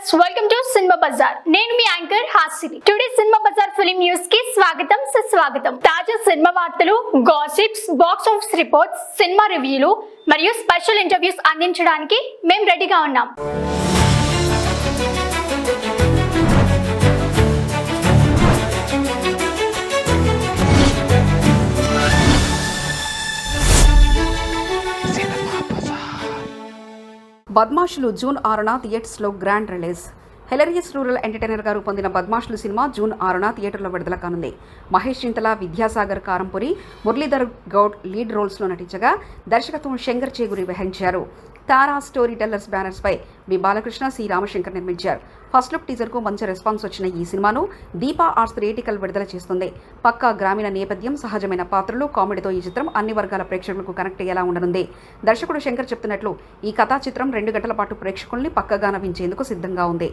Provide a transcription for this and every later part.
Viewers, welcome to cinema Bazaar. నేను మీ anchor Hasini. Today cinema Bazaar film news కి స్వాగతం, సుస్వాగతం. తాజా సినిమా వార్తలు, gossips, box office reports, cinema రివ్యూలు మరియు స్పెషల్ ఇంటర్వ్యూస్ అందించడానికి మేము రెడీగా ఉన్నాం. బద్మాషులు జూన్ 6న థియేటర్స్లో గ్రాండ్ రిలీజ్. హిలరియస్ రూరల్ ఎంటర్టైనర్ గారు పొందిన బద్మాషులు సినిమా జూన్ 6న థియేటర్లో విడుదల కానుంది. మహేష్ చింతల, విద్యాసాగర్ కారంపురి, మురళీధర్ గౌడ్ లీడ్ రోల్స్లో నటించగా దర్శకత్వం శంకర్ చేగురి వహించారు. తారా స్టోరీ టెల్లర్స్ బ్యానర్స్ పై బి బాలకృష్ణ, సి రామశంకర్ నిర్మించారు. ఫస్ట్ లుక్ టీజర్ కు మంచి రెస్పాన్స్ వచ్చిన ఈ సినిమాను దీపా ఆర్ట్స్ థియేటికల్ విడుదల చేస్తుంది. పక్కా గ్రామీణ నేపథ్యం, సహజమైన పాత్రలు, కామెడీతో ఈ చిత్రం అన్ని వర్గాల ప్రేక్షకులకు కనెక్ట్ అయ్యేలా ఉండనుంది. దర్శకుడు శంకర్ చెప్తున్నట్లు ఈ కథా చిత్రం 2 గంటల పాటు ప్రేక్షకుల్ని పక్కగా నవ్వించేందుకు సిద్ధంగా ఉంది.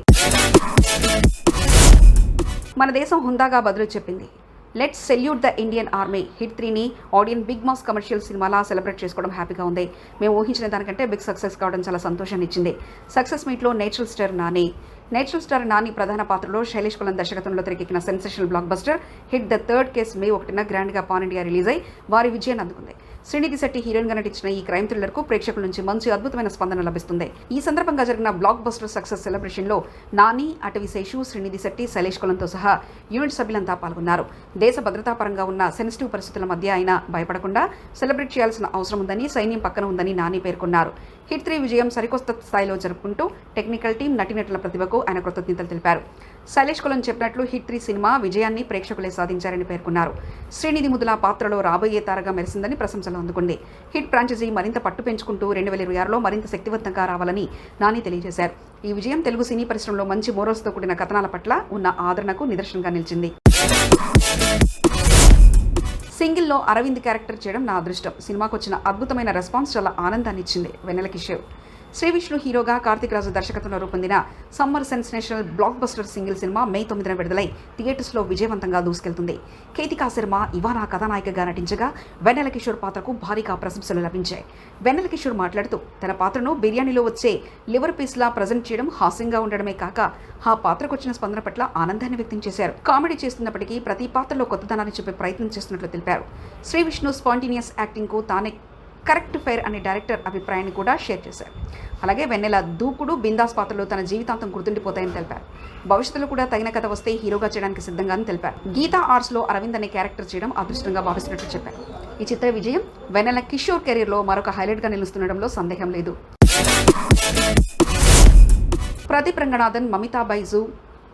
మన దేశం హుందాగా బదులు చెప్పింది. Let's salute the Indian army hit 3ని ఆడియన్ బిగ్ మాస్ కమర్షియల్ సినిమాలా సెలబ్రేట్ చేసుకోవడం హ్యాపీగా ఉంది. మేము ఊహించిన దానికంటే బిగ్ సక్సెస్ కావడం చాలా సంతోషాన్ని ఇచ్చింది. సక్సెస్ మీట్లో నేచురల్ స్టార్ నాని ప్రధాన పాత్రలో శైలేష్ కులం దర్శకత్వంలో తెరకెక్కిన sensational blockbuster hit the third case May 1న గ్రాండ్గా పాన్ ఇండియా రిలీజ్ అయి వారి విజయాన్ని అందుకుంది. శ్రీనిధి శెట్టి హీరోయిన్గా నటించిన ఈ క్రైమ్ థ్రిల్లర్కు ప్రేక్షకుల నుంచి మంచి అద్భుతమైన స్పందన లభిస్తుంది. ఈ సందర్భంగా జరిగిన బ్లాక్ బస్టర్ సక్సెస్ సెలబ్రేషన్లో నాని, అటవీ శేషు, శ్రీనిధి శెట్టి, శైలేష్ కులంతో సహా యూనిట్ సభ్యులంతా పాల్గొన్నారు. దేశ భద్రతాపరంగా ఉన్న సెన్సిటివ్ పరిస్థితుల మధ్య ఆయన భయపడకుండా సెలబ్రేట్ చేయాల్సిన అవసరం ఉందని, సైన్యం పక్కన ఉందని నాని పేర్కొన్నారు. హిట్ 3 విజయం సరికొత్త స్థాయిలో జరుపుకుంటూ టెక్నికల్ టీం, నటీనటుల ప్రతిభకు ఆయన కృతజ్ఞతలు తెలిపారు. శైలేష్ కులం చెప్పినట్లు హిట్ 3 సినిమా విజయాన్ని ప్రేక్షకులే సాధించారని పేర్కొన్నారు. శ్రీనిధి ముదుల పాత్రలో రాబోయే తారగా మెరిసిందని ప్రశంసలు అందుకుంది. హిట్ ఫ్రాంచైజీ మరింత పట్టు పెంచుకుంటూ 2026లో మరింత శక్తివంతంగా రావాలని నాని తెలియజేశారు. ఈ విజయం తెలుగు సినీ పరిశ్రమలో మంచి మోరల్స్తో కూడిన కథనాల పట్ల ఉన్న ఆదరణకు నిదర్శనంగా నిలిచింది. సింగిల్లో అరవింద్ క్యారెక్టర్ చేయడం నా అదృష్టం. సినిమాకు వచ్చిన అద్భుతమైన రెస్పాన్స్ చాలా ఆనందాన్ని ఇచ్చింది. వెన్నెల కిషోర్, శ్రీ విష్ణు హీరోగా కార్తిక్ రాజు దర్శకత్వంలో రూపొందిన summer sensational blockbuster single cinema May 9న విడుదలై థియేటర్స్లో విజయవంతంగా దూసుకెళ్తుంది. కేతికా శర్మ ఇవానా కథానాయికగా నటించగా వెన్నెల కిషోర్ పాత్రకు భారీగా ప్రశంసలు లభించాయి. వెన్నెల కిషోర్ మాట్లాడుతూ తన పాత్రను బిర్యానీలో వచ్చే లివర్ పీస్లా ప్రజెంట్ చేయడం హాస్యంగా ఉండడమే కాక ఆ పాత్రకు వచ్చిన స్పందన పట్ల ఆనందాన్ని వ్యక్తం చేశారు. కామెడీ చేస్తున్నప్పటికీ ప్రతి పాత్రలో కొత్తదనాన్ని చెప్పే ప్రయత్నం చేస్తున్నట్లు తెలిపారు. శ్రీ విష్ణు స్పాంటేనియస్ యాక్టింగ్కు తానే కరెక్ట్ ఫైర్ అనే డైరెక్టర్ అభిప్రాయాన్ని కూడా షేర్ చేశారు. అలాగే వెన్నెల దూకుడు, బిందాస్ పాత్రలు తన జీవితాంతం గుర్తుండిపోతాయని తెలిపారు. భవిష్యత్తులో కూడా తగిన కథ వస్తే హీరోగా చేయడానికి సిద్ధంగా అని తెలిపారు. గీతా ఆర్ట్స్లో అరవింద్ అనే క్యారెక్టర్ చేయడం అదృష్టంగా భావిస్తున్నట్లు చెప్పారు. ఈ చిత్ర విజయం వెన్నెల కిషోర్ కెరీర్లో మరొక హైలైట్గా నిలుస్తుండడంలో సందేహం లేదు. Pradeep Ranganathan, Mamitha Baiju,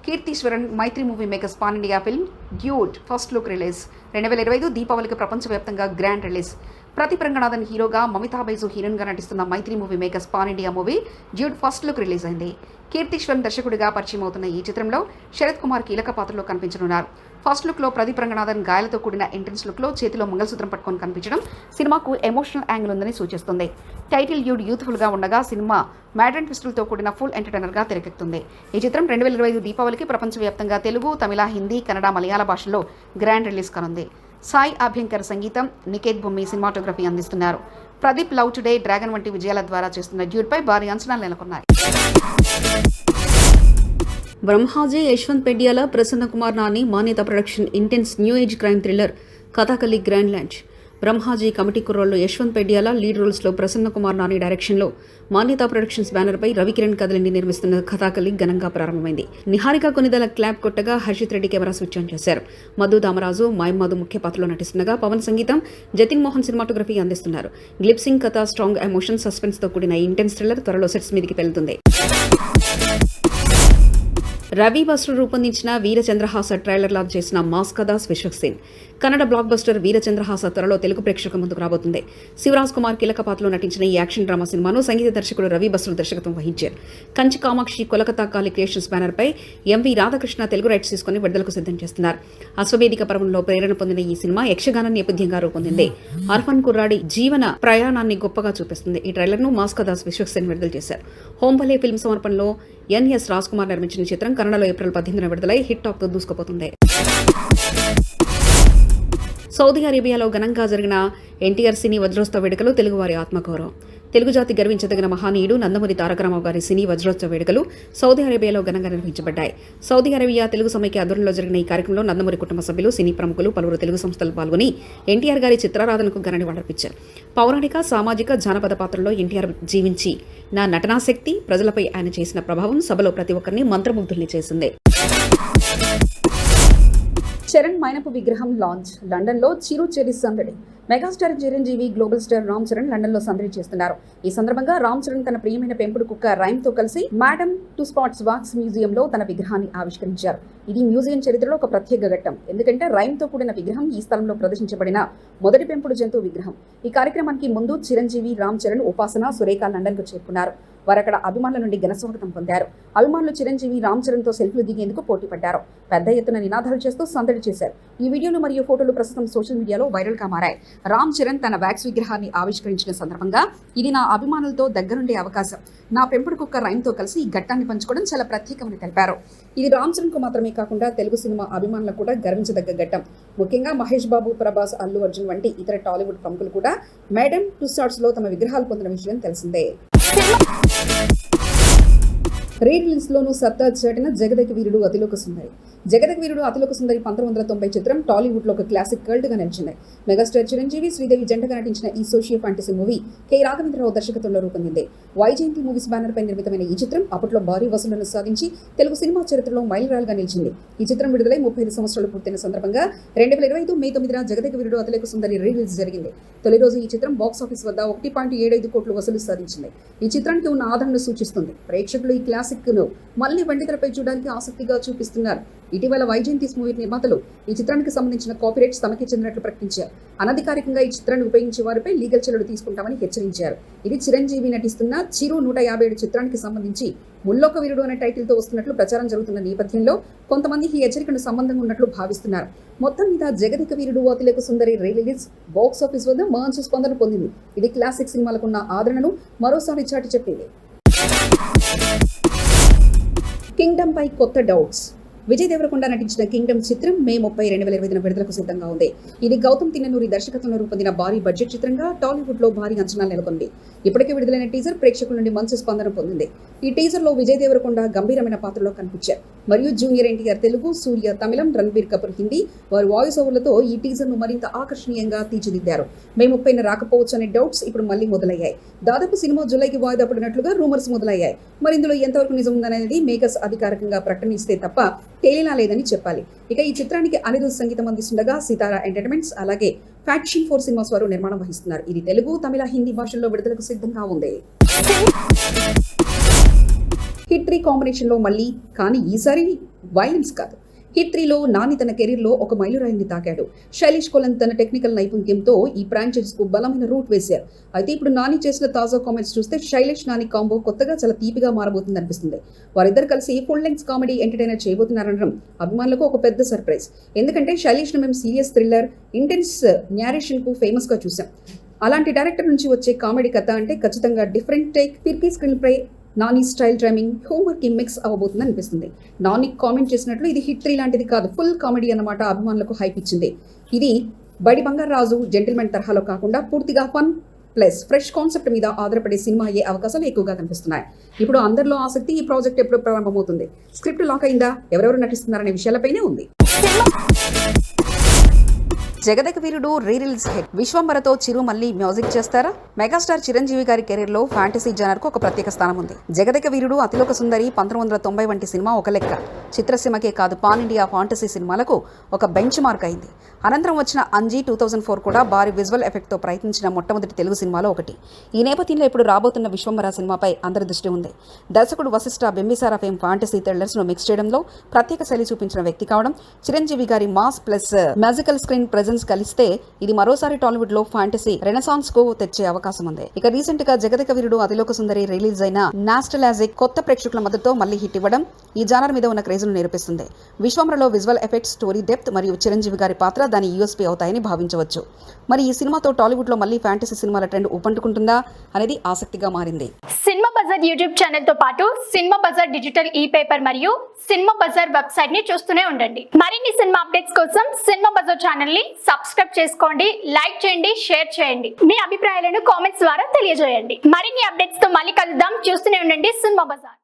Keerthiswaran Mythri movie makers pan India film dude first look release. 2025 దీపావళికి ప్రపంచవ్యాప్తంగా గ్రాండ్ రిలీజ్. ప్రదీప్ రంగనాథన్ హీరోగా, మమితా బైజు హీరోయిన్గా నటిస్తున్న Mythri movie makers pan India movie dude first look release అయింది. కీర్తీశ్వరన్ దర్శకుడిగా పరిచయం అవుతున్న ఈ చిత్రంలో శరత్ కుమార్ కీలక పాత్రలో కనిపించనున్నారు. ఫస్ట్ లుక్లో ప్రదీప్ రంగనాథన్ గాయాలతో కూడిన ఎంట్రన్స్ లుక్లో చేతిలో మంగళసూత్రం పట్టుకొని కనిపించడం సినిమాకు ఎమోషనల్ యాంగిల్ ఉందని సూచిస్తుంది. టైటిల్ యూత్ఫుల్గా ఉండగా సినిమా మ్యాడ్రన్ ట్విస్టులతో కూడిన ఫుల్ ఎంటర్టైనర్గా తెరకెక్కుతుంది. ఈ చిత్రం 2025 దీపావళికి ప్రపంచవ్యాప్తంగా తెలుగు, తమిళ, హిందీ, కన్నడ, మలయాళ భాషల్లో గ్రాండ్ రిలీజ్ కానుంది. సాయి అభ్యంకర్ సంగీతం, నికేత్ భూమి సినిమాటోగ్రఫీ అందిస్తున్నారు. ప్రదీప్ లవ్ టుడే, డ్రాగన్ వంటి విజయాల ద్వారా చేస్తున్న డ్యూడ్పై భారీ అంచనాలు నెలకొన్నాయి. Brahmaji, Yashwant Pedyala, Prasanna Kumar Nani, Manyatha production intense new age crime thriller Kathakali grand launch. Brahmaji committee కుర్రోల్లో యశ్వంత్ పెడ్యాల లీడ్ రోల్స్లో, ప్రసన్న కుమార్ నాని డైరెక్షన్లో మాన్యత ప్రొడక్షన్స్ బ్యానర్పై రవికిరణ్ కదలిండి నిర్మిస్తున్న కథాకళి ఘనంగా ప్రారంభమైంది. నిహారిక కొనిదల క్లాప్ కొట్టగా Harshith Reddy camera switch on చేశారు. మధు దామరాజు, మధు ముఖ్య పాత్రలో నటిస్తుండగా పవన్ సంగీతం, జతిన్ మోహన్ సినిమాటోగ్రఫీ అందిస్తున్నారు. గ్లిప్సింగ్ కథ, స్ట్రాంగ్ ఎమోషన్, సస్పెన్స్తో కూడిన ఇంటెన్స్ థ్రిల్లర్ త్వరలో సెట్స్ మీదకి వెళ్తుంది. రవి బస్టర్ రూపొందించిన వీరచంద్రహాస ట్రైలర్ లాంచ్ చేసిన మాస్ కథ విశ్వక్సేన్. కన్నడ బ్లాక్ బస్టర్ వీరచంద్రహాస త్వరలో తెలుగు ప్రేక్షకుల ముందుకు రాబోతుంది. శివరాజ్ కుమార్ కీలక పాత్రలో నటించిన ఈ యాక్షన్ డ్రామా సినిమాను సంగీత దర్శకుడు రవి బస్టర్ దర్శకత్వం వహించారు. కంచి కామాక్షి కోలకతా కాలి క్రియేషన్స్ బ్యానర్పై ఎంవి రాధాకృష్ణ తెలుగు రైట్స్ తీసుకుని విడుదలకు సిద్ధం చేస్తున్నారు. అశ్వవేదిక పర్వంలో ప్రేరణ పొందిన ఈ సినిమా యక్షగాన నేపథ్యంగా రూపొందింది. ఆర్ఫన్ కుర్రాడి జీవన ప్రయాణాన్ని గొప్పగా చూపిస్తుంది. ఈ ట్రైలర్ను మాస్ కథ విశ్వక్సేన్ విడుదల చేశారు. హోంబలే ఫిల్మ్ సమర్పణలో ఎన్ఎస్ రాజ్ కుమార్ నిర్మించిన చిత్రం కన్నడలో ఏప్రిల్ 18న విడుదలై హిట్ టాక్ తో దూసుకుపోతుంది. సౌదీ అరేబియాలో ఘనంగా జరిగిన ఎన్టీఆర్ సినీ వజ్రోత్సవ వేడుకలు తెలుగువారి ఆత్మగౌరవం. తెలుగు జాతి గర్వించదగిన మహానీయుడు నందమూరి తారక రామారావు గారి సినీ వజ్రోత్సవ వేడుకలు సౌదీ అరేబియాలో ఘనంగా నిర్వహించబడ్డాయి. సౌదీ అరేబియా తెలుగు సమైక్య ఆధ్వర్యంలో జరిగిన ఈ కార్యక్రమంలో నందమూరి కుటుంబ సభ్యులు, సినీ ప్రముఖులు, పలువురు తెలుగు సంస్థలు పాల్గొని ఎన్టీఆర్ గారి చిత్రారాధనకు ఘన నివాళులర్పించారు. పౌరాణిక, సామాజిక, జానపద పాత్రల్లో ఎన్టీఆర్ జీవించి నా నటనాశక్తి, ప్రజలపై ఆయన చేసిన ప్రభావం సభలో ప్రతి ఒక్కరిని మంత్రముగ్ధుల్ని చేసింది. చరణ్ మైనపు విగ్రహం లాంచ్. లండన్లో చిరు చెరి సందడి. Megastar Chiranjeevi, global star Ram Charan లండన్లో సందడి చేస్తున్నారు. ఈ సందర్భంగా రామ్ చరణ్ తన ప్రియమైన పెంపుడు కుక్క రైమ్తో కలిసి మేడమ్ టు స్పాట్స్ వాక్స్ మ్యూజియంలో తన విగ్రహాన్ని ఆవిష్కరించారు. ఇది మ్యూజియం చరిత్రలో ఒక ప్రత్యేక ఘట్టం. ఎందుకంటే రైమ్తో కూడిన విగ్రహం ఈ స్థలంలో ప్రదర్శించబడిన మొదటి పెంపుడు జంతువు విగ్రహం. ఈ కార్యక్రమానికి ముందు చిరంజీవి, రామ్ చరణ్, ఉపాసన, సురేఖ లండన్కు చేరుకున్నారు. వారు అక్కడ అభిమానుల నుండి ఘనస్వాగతం పొందారు. అభిమానులు చిరంజీవి, రామ్ చరణ్తో సెల్ఫీలు దిగేందుకు పోటీ పడ్డారు. పెద్ద ఎత్తున నినాదాలు చేస్తూ సందడి చేశారు. ఈ వీడియోలు మరియు ఫోటోలు ప్రస్తుతం సోషల్ మీడియాలో వైరల్గా మారాయి. రామ్ చరణ్ తన వ్యాక్స్ విగ్రహాన్ని ఆవిష్కరించిన సందర్భంగా ఇది నా అభిమానులతో దగ్గరుండే అవకాశం. నా పెంపుడు కుక్క రైమ్తో కలిసి ఈ ఘట్టాన్ని పంచుకోవడం చాలా ప్రత్యేకమని తెలిపారు. ఇది రామ్ చరణ్కు మాత్రమే కాకుండా తెలుగు సినిమా అభిమానులకు కూడా గర్వించదగ్గ ఘట్టం. ముఖ్యంగా మహేష్ బాబు, ప్రభాస్, అల్లు అర్జున్ వంటి ఇతర టాలీవుడ్ ప్రముఖులు కూడా మేడమ్ టు స్టార్స్లో తమ విగ్రహాలు పొందిన విషయం తెలిసిందే. రీడ్ లిస్ట్లోనూ సత్తా చాటిన జగదేక వీరుడు అతిలోక సుందరి. జగదేక వీరుడు అతిలోక సుందరి 1990 చిత్రం టాలీవుడ్లో ఒక క్లాసిక్ కల్ట్గా నిలిచింది. మెగాస్టార్ చిరంజీవి, శ్రీదేవి జంటగా నటించిన ఈ socio fantasy movie K Raghavendra Rao దర్శకత్వంలో రూపొందింది. వైజయంతి మూవీస్ బ్యానర్ పై నిర్మితమైన ఈ చిత్రం అప్పట్లో భారీ వసూళ్లను సాధించి తెలుగు సినిమా చరిత్రలో మైలురాయిగా నిలిచింది. ఈ చిత్రం విడుదలై 35 సంవత్సరాలు పూర్తయిన సందర్భంగా 2025 మే 9న జగదేక వీరుడు అతిలోక సుందరి రిలీజ్ జరిగింది. తొలి రోజు ఈ చిత్రం బాక్స్ ఆఫీస్ వద్ద 1.75 కోట్లు వసూలు సాధించింది. ఈ చిత్రానికి ఉన్న ఆదరణను సూచిస్తుంది. ప్రేక్షకులు ఈ క్లాసిక్ ను మళ్లీ వెండితెరపై చూడడానికి ఆసక్తిగా చూపిస్తున్నారు. ఇటీవల వైజయంతి మూవీ నిర్మాతలు ఈ చిత్రానికి సంబంధించిన కాపీరైట్స్ తమకే చెందినట్లు ప్రకటించారు. అనధికారికంగా ఈ చిత్రాన్ని ఉపయోగించే వారిపై లీగల్ చర్యలు తీసుకుంటామని హెచ్చరించారు. ఇది చిరంజీవి నటిస్తున్న చిరు 157 చిత్రానికి సంబంధించి ముల్లోక వీరుడు అనే టైటిల్తో వస్తున్నట్లు ప్రచారం జరుగుతున్న నేపథ్యంలో కొంతమంది ఈ హెచ్చరికను సంబంధం ఉన్నట్లు భావిస్తున్నారు. మొత్తం మీద Jagadeka Veerudu Athiloka Sundari release box office వద్ద మంచి స్పందన పొందింది. ఇది క్లాసిక్ సినిమాలకున్న ఆదరణను మరోసారి చాటి చెప్పింది. కింగ్డమ్ పై కొత్త డౌట్స్. విజయ్ దేవరకొండ నటించిన కింగ్డమ్ చిత్రం మే 30, 2025 విడుదలకు సిద్ధంగా ఉంది. ఇది గౌతమ్ తిన్ననూరి దర్శకత్వంలో రూపొందిన భారీ బడ్జెట్ చిత్రంగా టాలీవుడ్లో భారీ అంచనాలు నెలకొంది. ఇప్పటికే విడుదలైన టీజర్ ప్రేక్షకుల నుండి మంచి స్పందన పొందింది. ఈ టీజర్లో విజయ్ దేవరకొండ గంభీరమైన పాత్రలో కనిపించారు. మరియు జూనియర్ ఎన్టీఆర్ తెలుగు, సూర్య తమిళం, రణబీర్ కపూర్ హిందీ వారి వాయిస్ ఓవర్లతో ఈ టీజర్ను మరింత ఆకర్షణీయంగా తీర్చిదిద్దారు. మే 30న రాకపోవచ్చు అనే డౌట్స్ ఇప్పుడు మళ్లీ మొదలయ్యాయి. దాదాపు సినిమా జూలైకి వాయిదా పడినట్లుగా రూమర్స్ మొదలయ్యాయి. మరి ఇందులో ఎంతవరకు నిజం ఉందనేది మేకర్స్ అధికారికంగా ప్రకటనిస్తే తప్ప తేలినా లేదని చెప్పాలి. ఇక ఈ చిత్రానికి అనిరుద్ సంగీతం అందిస్తుండగా సితారా ఎంటర్టైన్మెంట్స్ అలాగే ఫ్యాక్షన్ 4 సినిమాస్ వారు నిర్మాణం వహిస్తున్నారు. ఇది తెలుగు, తమిళ, హిందీ భాషల్లో విడుదలకు సిద్ధంగా ఉంది. హిట్ 3 కాంబినేషన్లో మళ్ళీ, కానీ ఈసారి వైలెన్స్ కాదు. హిట్ 3లో నాని తన కెరీర్లో ఒక మైలురాయిని తాకాడు. శైలేష్ కొలన్ తన టెక్నికల్ నైపుణ్యంతో ఈ ఫ్రాంచైజీకు బలమైన రూట్ వేశారు. అయితే ఇప్పుడు నాని చేసిన తాజా కామెంట్స్ చూస్తే శైలేష్ నాని కాంబో కొత్తగా చాలా తీపిగా మారబోతుంది అనిపిస్తుంది. వారిద్దరు కలిసి ఫుల్ లెంగ్త్ కామెడీ ఎంటర్టైనర్ చేయబోతున్నారనడం అభిమానులకు ఒక పెద్ద సర్ప్రైజ్. ఎందుకంటే శైలేష్ను మేము సీరియస్ థ్రిల్లర్, ఇంటెన్స్ న్యారేషన్కు ఫేమస్గా చూసాం. అలాంటి డైరెక్టర్ నుంచి వచ్చే కామెడీ కథ అంటే ఖచ్చితంగా డిఫరెంట్ టేక్, పిర్కీ స్క్రీన్ ప్లే, నాని స్టైల్ డ్రైమింగ్, హోంవర్క్ కి మిక్స్ అవ్వబోతుంది అనిపిస్తుంది. నాని కామెంట్ చేసినట్లు ఇది హిట్ 3 లాంటిది కాదు, ఫుల్ కామెడీ అన్నమాట. అభిమానులకు హైప్ ఇచ్చింది. ఇది బడి బంగారాజు జెంటిల్మెన్ తరహాలో కాకుండా పూర్తిగా ఫన్ ప్లస్ ఫ్రెష్ కాన్సెప్ట్ మీద ఆధారపడే సినిమా అయ్యే అవకాశాలు ఎక్కువగా కనిపిస్తున్నాయి. ఇప్పుడు అందరిలో ఆసక్తి ఈ ప్రాజెక్ట్ ఎప్పుడు ప్రారంభమవుతుంది, స్క్రిప్ట్ లాక్ అయిందా, ఎవరెవరు నటిస్తున్నారనే విషయాలపైనే ఉంది. Jagadeka Veerudu re-release hit. విశ్వంబరతో చిరు మళ్ళీ మ్యూజిక్ చేస్తారా? మెగాస్టార్ చిరంజీవి గారి కెరీర్లో ఫ్యాంటసీ జనర్కు ఒక ప్రత్యేక స్థానం ఉంది. జగదేక వీరుడు, అతిలోక సుందరి, 1990 వంటి సినిమా ఒక లెక్క. చిత్రసీమకే కాదు, పాన్ ఇండియా ఫాంటసీ సినిమాలకు ఒక బెంచ్ మార్క్ అయింది. అనంతరం వచ్చిన అంజీ 2004 కూడా భారీ విజువల్ ఎఫెక్ట్తో ప్రయత్నించిన మొట్టమొదటి తెలుగు సినిమాలో ఒకటి. ఈ నేపథ్యంలో ఇప్పుడు రాబోతున్న విశ్వంబర సినిమాపై అందరి దృష్టి ఉంది. దర్శకుడు వశిష్ఠ బెంబిసారా ఫేమ్ ఫాంటసీ థ్రిల్లర్స్ను మిక్స్ చేయడంలో ప్రత్యేక శైలి చూపించిన వ్యక్తి కావడం, చిరంజీవి గారి mass plus magical screen presence కలిస్తే ఇది మరోసారి టాలీవుడ్ లో ఫ్యాంటసీ రెనసాన్స్ కు తెచ్చే అవకాశం ఉంది. ఇక రీసెంట్ గా జగదేక వీరుడు అతిలోక సుందరి రిలీజ్ అయిన నాస్టలాజిక్ కొత్త ప్రేక్షకుల మద్దతుతో మళ్లీ హిట్ ఇవ్వడం ఈ జానర్ మీద ఉన్న క్రేజ్ ను నిరూపిస్తుంది. విశ్వంబరలో విజువల్ ఎఫెక్ట్స్, స్టోరీ డెప్త్ మరియు చిరంజీవి గారి పాత్ర దాని యూఎస్పీ అవుతాయని భావించవచ్చు. మరి ఈ సినిమాతో టాలీవుడ్ లో మళ్లీ ఫ్యాంటసీ సినిమాల ట్రెండ్ ఊపంటుకుంటుందా అనేది ఆసక్తిగా మారింది. సినిమా బజార్ యూట్యూబ్ ఛానల్ తో పాటు సినిమా బజార్ డిజిటల్ ఈ పేపర్ మరియు సినిమా బజార్ వెబ్సైట్ ని చూస్తూనే ఉండండి. మరిన్ని సినిమా అప్డేట్స్ కోసం సినిమా బజార్ ఛానల్ ని సబ్స్క్రైబ్ చేసుకోండి, లైక్ చేయండి, షేర్ చేయండి. మీ అభిప్రాయాలను కామెంట్స్ ద్వారా తెలియజేయండి. మరిన్ని అప్డేట్స్ తో మళ్ళీ కలుద్దాం. చూస్తూనే ఉండండి సినిమా బజార్.